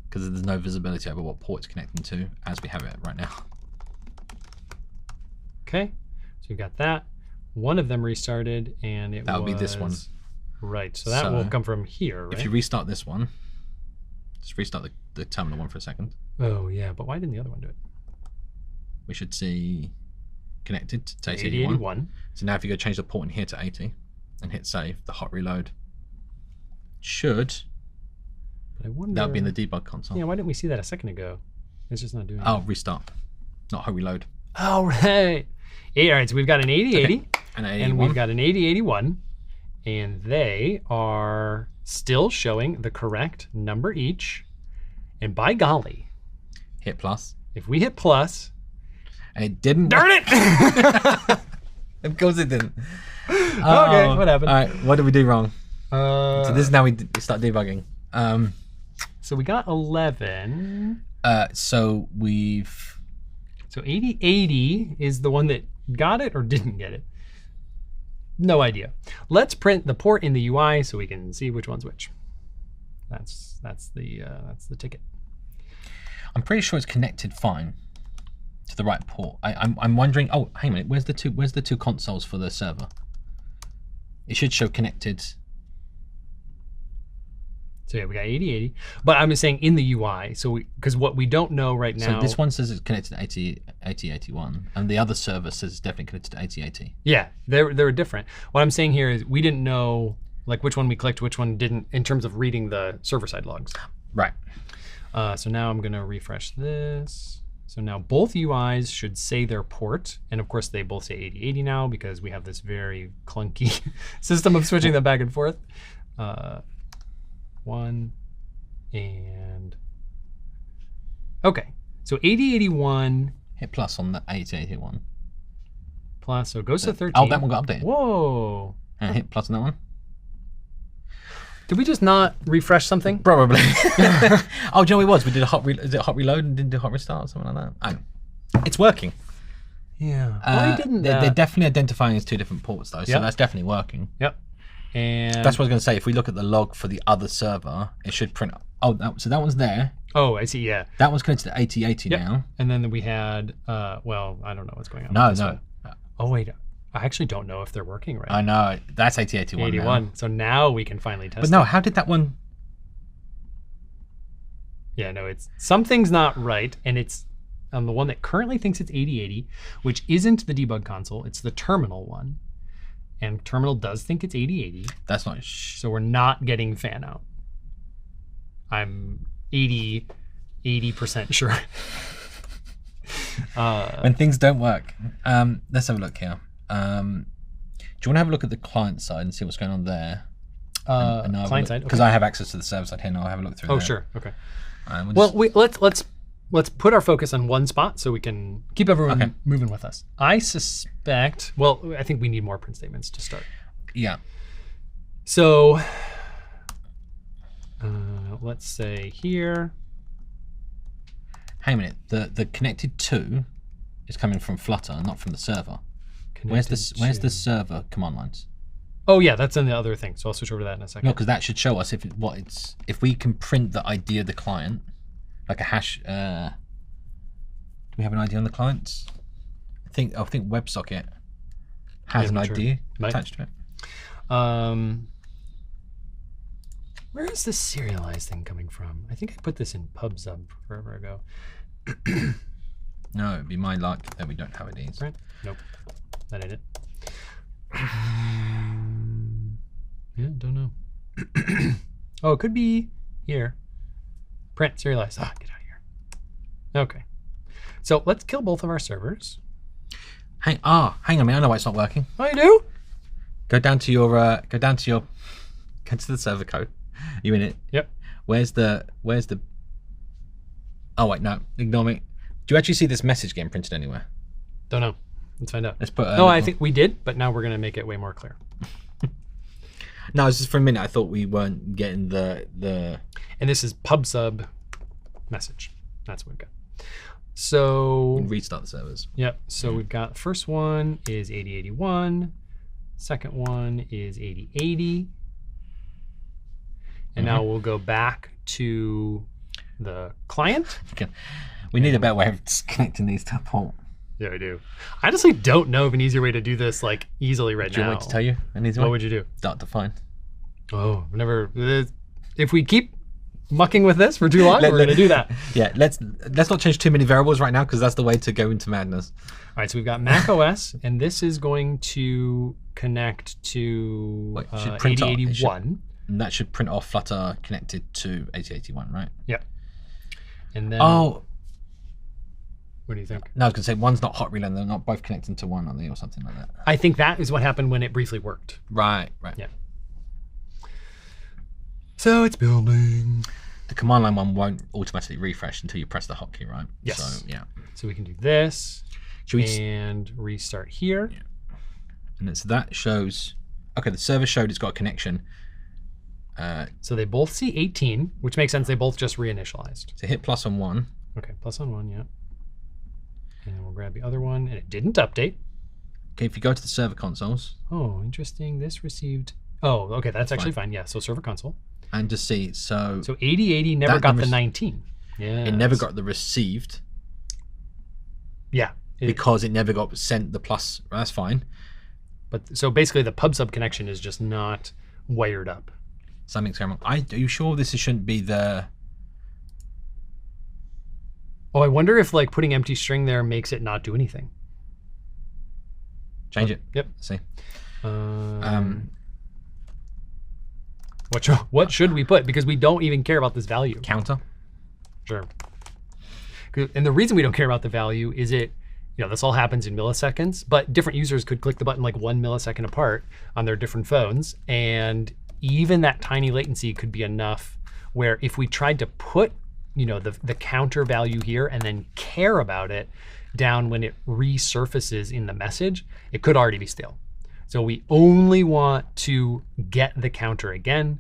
because there's no visibility over what port it's connecting to as we have it right now. Okay, so we've got that. One of them restarted, and it would be this one. Right, so that will come from here, right? If you restart this one, just restart the terminal one for a second. Oh yeah, but why didn't the other one do it? We should see connected to 8081. So now if you go change the port in here to 80 and hit save, the hot reload should, but I wonder, that would be in the debug console. Yeah, why didn't we see that a second ago? It's just not doing it. Oh, restart, not hot reload. Oh, right. All right, so we've got an 8080 and we've got an 8081, and they are still showing the correct number each. And by golly, hit plus. If we hit plus, and it didn't. Darn it! Of course it didn't. Okay, what happened? All right, what did we do wrong? So this is now we start debugging. So we got 11. So 8080 is the one that got it or didn't get it. No idea. Let's print the port in the UI so we can see which one's which. That's the ticket. I'm pretty sure it's connected fine to the right port. I'm wondering. Oh, hang on a minute. Where's the two consoles for the server? It should show connected. So yeah, we got 8080, but I'm just saying in the UI. So because what we don't know right now. So this one says it's connected to 8081, and the other server says it's definitely connected to 8080. Yeah, they're different. What I'm saying here is we didn't know like which one we clicked, which one didn't, in terms of reading the server-side logs. Right. So now I'm gonna refresh this. So now both UIs should say their port, and of course they both say 8080 now because we have this very clunky system of switching them back and forth. 1 and okay. So 8081. Hit plus on the 8081. Plus, so it goes to 13. Oh, that one got updated. Whoa. And hit plus on that one. Did we just not refresh something? Probably. Oh, do you know what it was? We did a hot reload and didn't do hot restart or something like that. Oh, it's working. Yeah. Why didn't they're definitely identifying as two different ports though, so that's definitely working. Yep. And that's what I was going to say. If we look at the log for the other server, it should print. Oh, so that one's there. Oh, I see. Yeah. That one's connected to 8080 now. And then we had. Well, I don't know what's going on. No. Oh wait, I actually don't know if they're working right. I know that's 8081. 81. Now. So now we can finally test. But no, how did that one? Yeah, no, it's something's not right, and it's the one that currently thinks it's 8080, which isn't the debug console. It's the terminal one. And terminal does think it's 8080. That's not. So we're not getting fan out. I'm 80% sure. When things don't work. Let's have a look here. Do you want to have a look at the client side and see what's going on there? Client side, because I have access to the server side here, and I'll have a look through. Oh, there. sure. Okay. Well, let's put our focus on one spot so we can keep everyone moving with us. I suspect. Well, I think we need more print statements to start. Yeah. So let's say here. Hang a minute. The connected to is coming from Flutter, not from the server. Where's the server command lines? Oh yeah, that's in the other thing. So I'll switch over to that in a second. No, because that should show us if we can print the ID of the client, like a hash. Do we have an ID on the clients? I think WebSocket has an ID attached to it. Where is this serialized thing coming from? I think I put this in PubSub forever ago. No, it'd be my luck that we don't have it these. Right? Nope. That ain't it. Yeah, don't know. Oh, it could be here. Print, serialize. Ah, get out of here. Okay. So let's kill both of our servers. Hang on a minute. I know why it's not working. Oh, you do? Go to the server code. You in it? Yep. Where's the? Oh wait, no. Ignore me. Do you actually see this message getting printed anywhere? Don't know. Let's find out. Let's put. No, I think we did, but now we're gonna make it way more clear. No, it's just for a minute. I thought we weren't getting the. And this is PubSub message. That's what we've got. So Restart the servers. Yep. So we've got first one is 8081. Second one is 8080. And now we'll go back to the client. Okay. We need a better way of connecting these to a port. Yeah, I do. I honestly don't know of an easier way to do this like easily right now. Do you want me to tell you an easy way? What would you do? Start define. Oh, never. If we keep mucking with this for too long, we're going to do that. Yeah, let's not change too many variables right now because that's the way to go into madness. All right, so we've got Mac OS, and this is going to connect to 8081. And that should print off Flutter connected to 8081, right? Yeah. And then. Oh. What do you think? No, I was going to say one's not hot relay, they're not both connecting to one, are they, or something like that? I think that is what happened when it briefly worked. Right. Yeah. So it's building. The command line one won't automatically refresh until you press the hotkey, right? Yes. So, yeah. So we can do this and restart here. Yeah. And so that shows, okay, the server showed it's got a connection. So they both see 18, which makes sense. They both just reinitialized. So hit plus on one. Okay, plus on one, yeah. And then we'll grab the other one, and it didn't update. Okay, if you go to the server consoles. Oh, interesting. This received. Oh, okay, that's actually fine. Yeah, so server console. And just see, so 8080 never got the 19. Yeah. It never got the received. Yeah. Because it never got sent the plus. That's fine. But so basically the PubSub connection is just not wired up. Something's going wrong. Are you sure this shouldn't be the... Oh, I wonder if like putting empty string there makes it not do anything. Change it. Yep. Let's see. What should we put? Because we don't even care about this value. Counter. Sure. And the reason we don't care about the value is this all happens in milliseconds, but different users could click the button like 1 millisecond apart on their different phones. And even that tiny latency could be enough where if we tried to put the counter value here and then care about it down when it resurfaces in the message, it could already be stale. So we only want to get the counter again.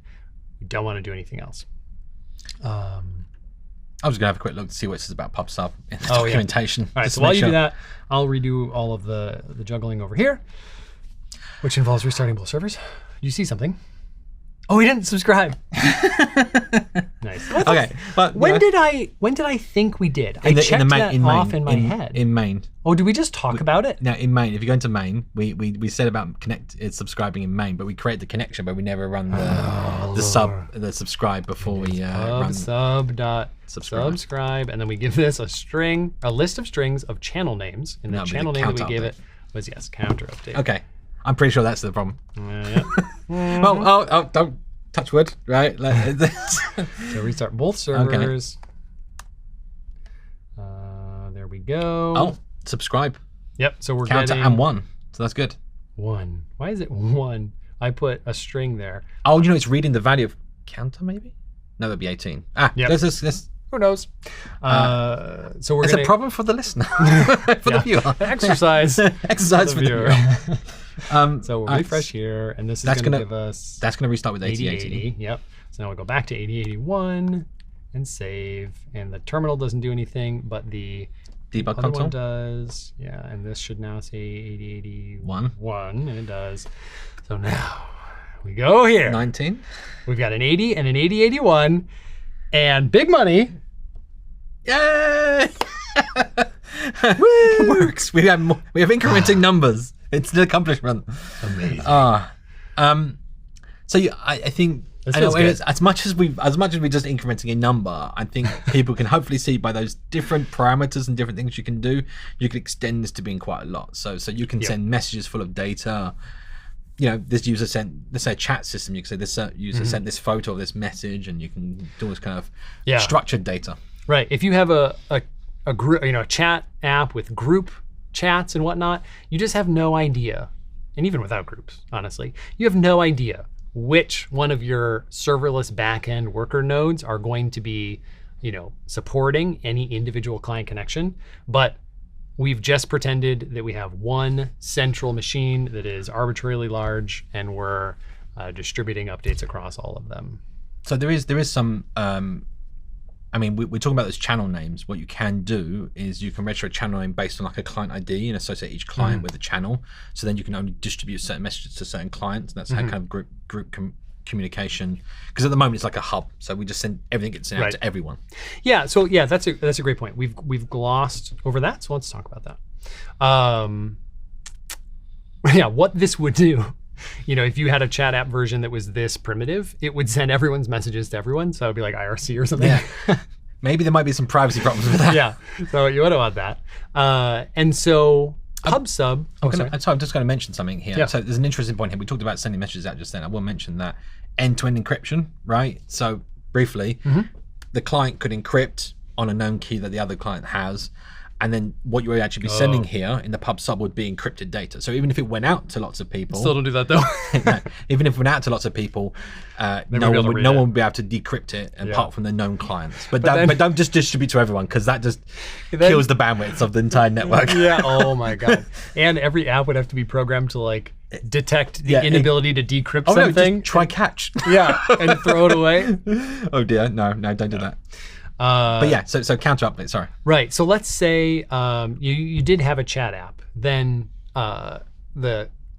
We don't want to do anything else. I was going to have a quick look to see what it says about PubSub in the documentation. All right, so while you do that, I'll redo all of the juggling over here, which involves restarting both servers. You see something? Oh, he didn't subscribe. Nice. Okay, but when did I think we did? I checked that off in my head. In main. Oh, did we just talk about it? No, in main. If you go into main, we said about subscribing in main, but we create the connection, but we never run the subscribe before we run subscribe, and then we give this a list of strings of channel names, and the channel name that we gave it was counter update. Okay. I'm pretty sure that's the problem. Yeah. Oh, don't touch wood, right? So restart both servers. Okay. There we go. Oh, subscribe. Yep, so we're counter getting... and 1, so that's good. 1. Why is it 1? I put a string there. Oh, it's reading the value of counter, maybe? No, that'd be 18. Yep. Let's who knows? So we're it's a problem for the listener, for the viewer. Exercise for the viewer. So we'll refresh here, and this is going to give us... That's going to restart with 8080. Yep. So now we'll go back to 8081 and save. And the terminal doesn't do anything, but the debug other console one does. Yeah, and this should now say 8081, and it does. So now we go here. 19. We've got an 80 and an 8081, and big money. Yay! It works. We have incrementing numbers. It's an accomplishment. Amazing. So I think as much as we're just incrementing a number, I think people can hopefully see by those different parameters and different things you can do, you can extend this to being quite a lot. So you can send messages full of data. You know, this user sent, let's say a chat system, you can say this user sent this photo of this message, and you can do this kind of structured data. Right. If you have a group, a chat app with group chats and whatnot, you just have no idea. And even without groups, honestly, you have no idea which one of your serverless backend worker nodes are going to be, supporting any individual client connection. But we've just pretended that we have one central machine that is arbitrarily large, and we're distributing updates across all of them. So there is some. We're talking about those channel names. What you can do is you can register a channel name based on like a client ID and associate each client with a channel. So then you can only distribute certain messages to certain clients. And that's how kind of group communication. Because at the moment it's like a hub. So we just send everything gets sent out to everyone. Yeah. So yeah, that's a great point. We've glossed over that. So let's talk about that. What this would do. If you had a chat app version that was this primitive, it would send everyone's messages to everyone. So it would be like IRC or something. Yeah. Maybe there might be some privacy problems with that. Yeah. So you wouldn't want that. And so PubSub. I'm just going to mention something here. Yeah. So there's an interesting point here. We talked about sending messages out just then. I will mention that end-to-end encryption, right? So briefly, the client could encrypt on a known key that the other client has. And then what you would actually be sending here in the PubSub would be encrypted data. So even if it went out to lots of people, still don't do that though. Even if it went out to lots of people, no one would be able to decrypt it apart from the known clients. But don't just distribute to everyone, because that just kills the bandwidth of the entire network. Yeah. Oh my god. And every app would have to be programmed to like detect the inability to decrypt something. No, just try catch. Yeah, and throw it away. Oh dear, no, don't do that. But yeah, so counter update, sorry. Right, so let's say you did have a chat app. Then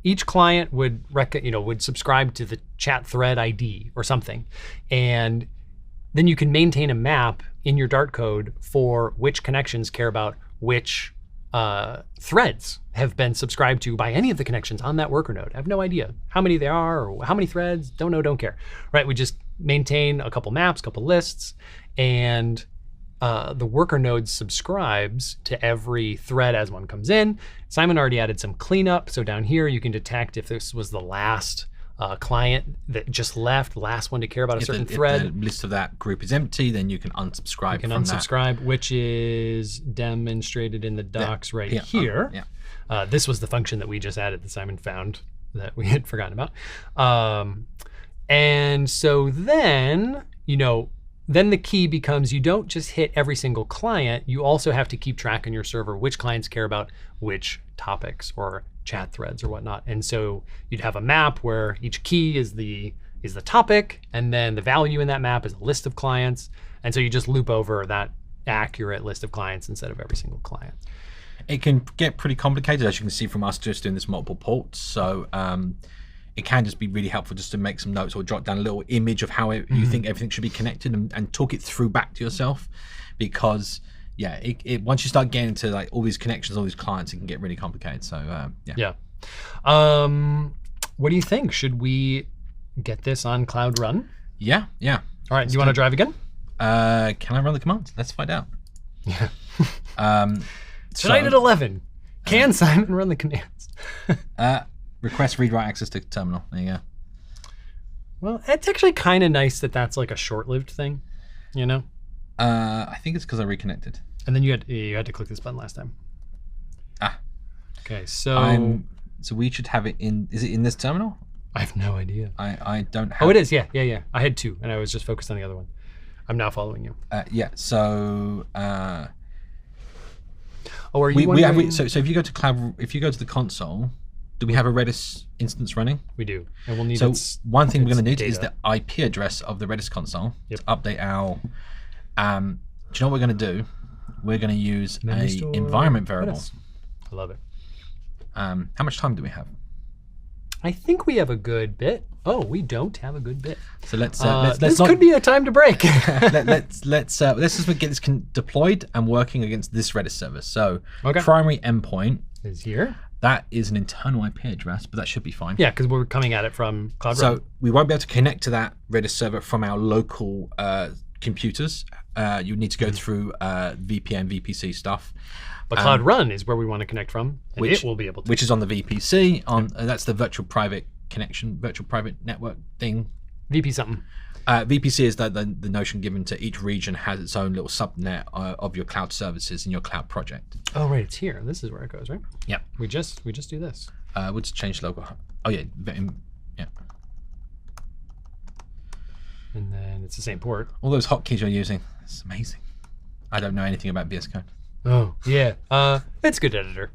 each client would would subscribe to the chat thread ID or something. And then you can maintain a map in your Dart code for which connections care about which threads have been subscribed to by any of the connections on that worker node. I have no idea how many there are or how many threads, don't know, don't care. Right, we just maintain a couple maps, a couple lists, and the worker node subscribes to every thread as one comes in. Simon already added some cleanup. So down here, you can detect if this was the last client that just left, the last one to care about a certain thread. If the list of that group is empty, then you can unsubscribe from that. You can unsubscribe, which is demonstrated in the docs here. This was the function that we just added that Simon found that we had forgotten about. And so then, then the key becomes you don't just hit every single client, you also have to keep track on your server which clients care about which topics or chat threads or whatnot. And so you'd have a map where each key is the topic, and then the value in that map is a list of clients. And so you just loop over that accurate list of clients instead of every single client. It can get pretty complicated, as you can see from us just doing this multiple ports. So it can just be really helpful just to make some notes or jot down a little image of how you think everything should be connected, and talk it through back to yourself, because once you start getting into like all these connections, all these clients, it can get really complicated. So what do you think? Should we get this on Cloud Run? Yeah. All right, do you want to drive again? Can I run the commands? Let's find out. Yeah. Tonight at 11, can Simon run the commands? Request read-write access to terminal. There you go. Well, it's actually kind of nice that that's like a short-lived thing, I think it's because I reconnected. And then you had to click this button last time. Okay, so we should have it in. Is it in this terminal? I have no idea. I don't have. Oh, it is. Yeah. I had two, and I was just focused on the other one. I'm now following you. So. Are you? So if you go to cloud, if you go to the console. Do we have a Redis instance running? We do, and we'll need. So one thing we're going to need is the IP address of the Redis console to update our. Do you know what we're going to do? We're going to use an environment variable. Redis. I love it. How much time do we have? I think we have a good bit. Oh, we don't have a good bit. So let's this could be a time to break. let's just get this deployed and working against this Redis service. So primary endpoint is here. That is an internal IP address, but that should be fine. Yeah, because we're coming at it from Cloud Run. So we won't be able to connect to that Redis server from our local computers. You need to go through VPN, VPC stuff. But Cloud Run is where we want to connect from, and it will be able to. Which is on the VPC. That's the virtual private connection, virtual private network thing. VP something. VPC is the notion given to each region has its own little subnet of your cloud services in your cloud project. Oh, right, it's here. This is where it goes, right? Yeah. We just do this. We'll just change local. Oh yeah, yeah. And then it's the same port. All those hotkeys you're using, it's amazing. I don't know anything about VS Code. Oh yeah, it's a good editor.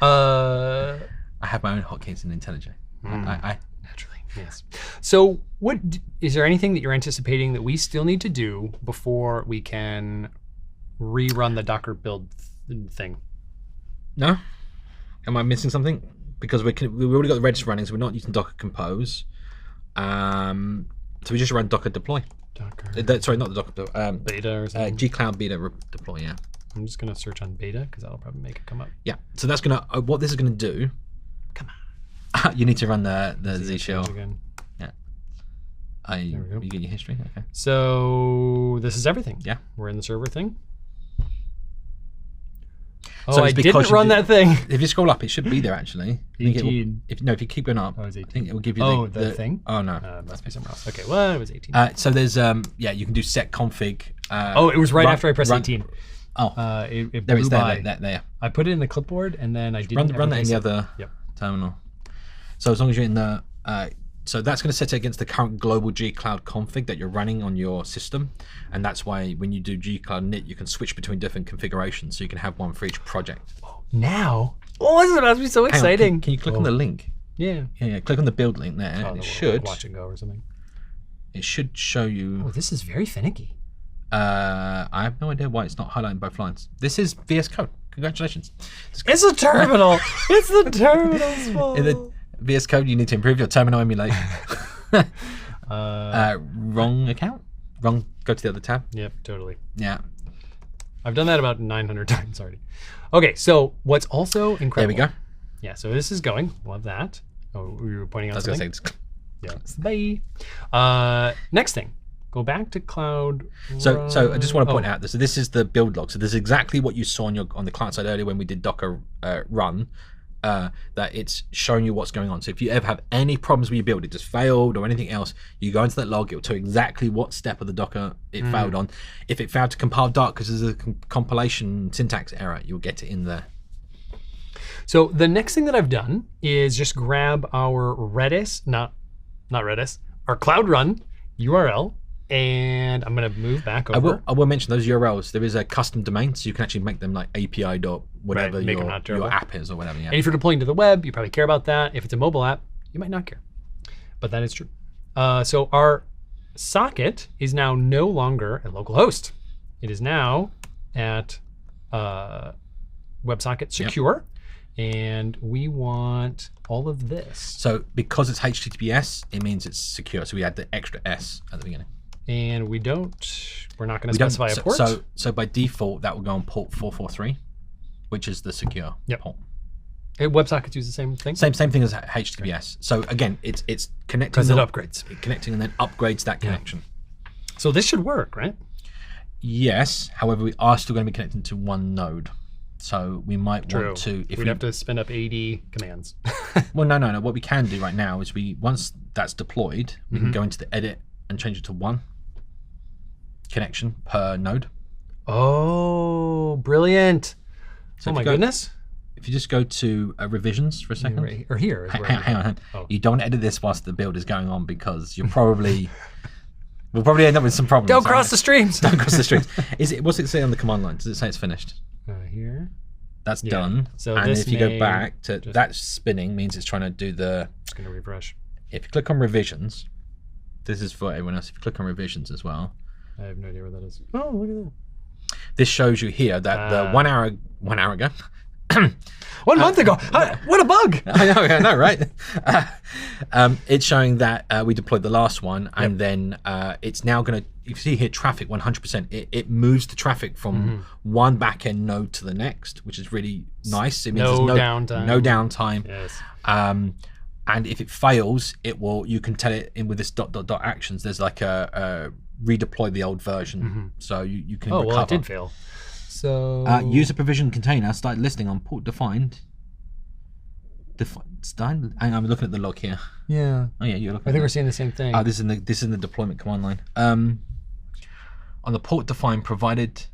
I have my own hotkeys in IntelliJ. Naturally, yes. So, what is there anything that you're anticipating that we still need to do before we can rerun the Docker build thing? No. Am I missing something? Because we've already got the Redis running, so we're not using Docker Compose. So we just run Docker deploy. Docker. Sorry, not the Docker beta or something. gcloud beta deploy. Yeah. I'm just gonna search on beta because that'll probably make it come up. Yeah. So that's gonna what this is gonna do. Come on. You need to run the Z shell again. Yeah. There we go. You get your history. Okay. So this is everything. Yeah. We're in the server thing. Oh, so I didn't run that thing. If you scroll up, it should be there actually. 18. If you keep going up, I think it will give you the thing. Oh no, it must be somewhere else. Okay, well it was 18. So there's you can do set config. It was right after I pressed 18. Oh, it there blew it's by. there. I put it in the clipboard and then I didn't run that in the other Yep. terminal. So as long as you're in the so that's going to set it against the current global gcloud config that you're running on your system, and that's why when you do gcloud init, you can switch between different configurations, so you can have one for each project. Now, this is about to be so exciting. Can you click on the link? Yeah. Click on the build link there, and it should watch and go or something. It should show you. Oh, this is very finicky. I have no idea why it's not highlighting both lines. This is VS Code. Congratulations. It's a terminal. It's the terminal's fault. In the VS Code, you need to improve your terminal emulation. Wrong account? Wrong. Go to the other tab. Yep, totally. Yeah. I've done that about 900 times already. Okay, so what's also incredible. There we go. Yeah, so this is going. Love that. Oh, we were pointing out something. I was going to say, bye. Next thing. Go back to cloud. So I just want to point out this. So this is the build log. So this is exactly what you saw on the client side earlier when we did Docker run. That it's showing you what's going on. So if you ever have any problems with your build, it just failed or anything else, you go into that log, it'll tell you exactly what step of the Docker it failed on. If it failed to compile Doc because there's a compilation syntax error, you'll get it in there. So the next thing that I've done is just grab our Redis, not Redis, our Cloud Run URL, and I'm going to move back over. I will mention those URLs. There is a custom domain, so you can actually make them like API dot whatever your app is or whatever. Yeah. And if you're deploying to the web, you probably care about that. If it's a mobile app, you might not care. But that is true. So our socket is now no longer at localhost. It is now at WebSocket secure. Yep. And we want all of this. So because it's HTTPS, it means it's secure. So we add the extra S at the beginning. And we're not going to specify a port. So by default, that will go on port 443, which is the secure port. WebSockets use the same thing? Same thing as HTTPS. Right. So again, it's connecting. Because it upgrades. Connecting and then upgrades that connection. So this should work, right? Yes. However, we are still going to be connecting to one node. So we might want to. We'd have to spin up 80 commands. Well, no. What we can do right now is once that's deployed, we can go into the edit and change it to one connection per node. Oh, brilliant. So my goodness. If you just go to revisions for a second. Right, or here. Hang on. Oh. You don't edit this whilst the build is going on because you're probably... we'll probably end up with some problems. Don't cross the streams. Don't cross the streams. What's it say on the command line? Does it say it's finished? Here. That's done. So and if you go back to that spinning means it's trying to do the... It's going to refresh. If you click on revisions, this is for everyone else. If you click on revisions as well. I have no idea what that is. Oh, look at that. This shows you here that the 1 hour ago. 1 month ago. What a bug. I know, right? It's showing that we deployed the last one, and then it's now going to, you see here traffic 100%. It moves the traffic from one backend node to the next, which is really nice. It means No there's downtime. No downtime. Yes. And if it fails, you can tell it in with this ... actions. There's like a redeploy the old version, so you can recover. Well, it did fail. So user provision container started listing on port defined. I'm looking at the log here. Yeah. Oh yeah, you're looking. I think we're seeing the same thing. Oh, this is in the deployment command line. On the port defined provided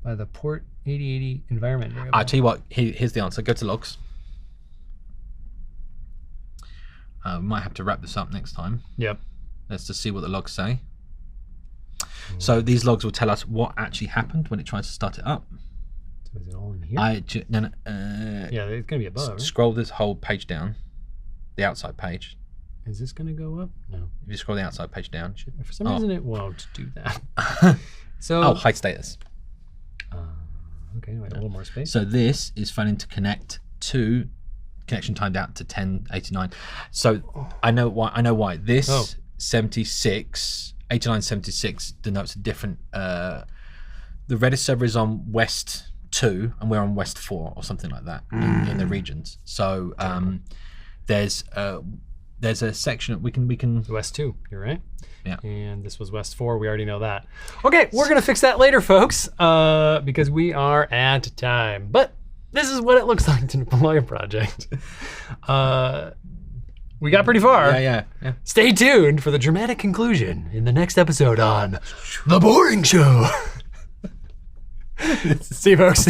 by the port 8080 environment variable. I'll tell you what. Here's the answer. Go to logs. We might have to wrap this up next time. Yep. Let's just see what the logs say. So these logs will tell us what actually happened when it tries to start it up. So is it all in here? Yeah, it's gonna be above. Right? Scroll this whole page down, the outside page. Is this gonna go up? No. If you scroll the outside page down, it should. For some reason, it won't do that. So. Hide status. Okay, wait, a little more space. So this is failing to connect to. Connection timed out to 1089. So I know why. This 76, 8976 denotes a different. The Redis server is on West 2 and we're on West 4 or something like that in the regions. So there's a section we can. West 2. You're right. Yeah. And this was West 4. We already know that. Okay, we're gonna fix that later, folks, because we are at time. But this is what it looks like to deploy a project. We got pretty far. Yeah. Stay tuned for the dramatic conclusion in the next episode on The Boring Show. See you, folks.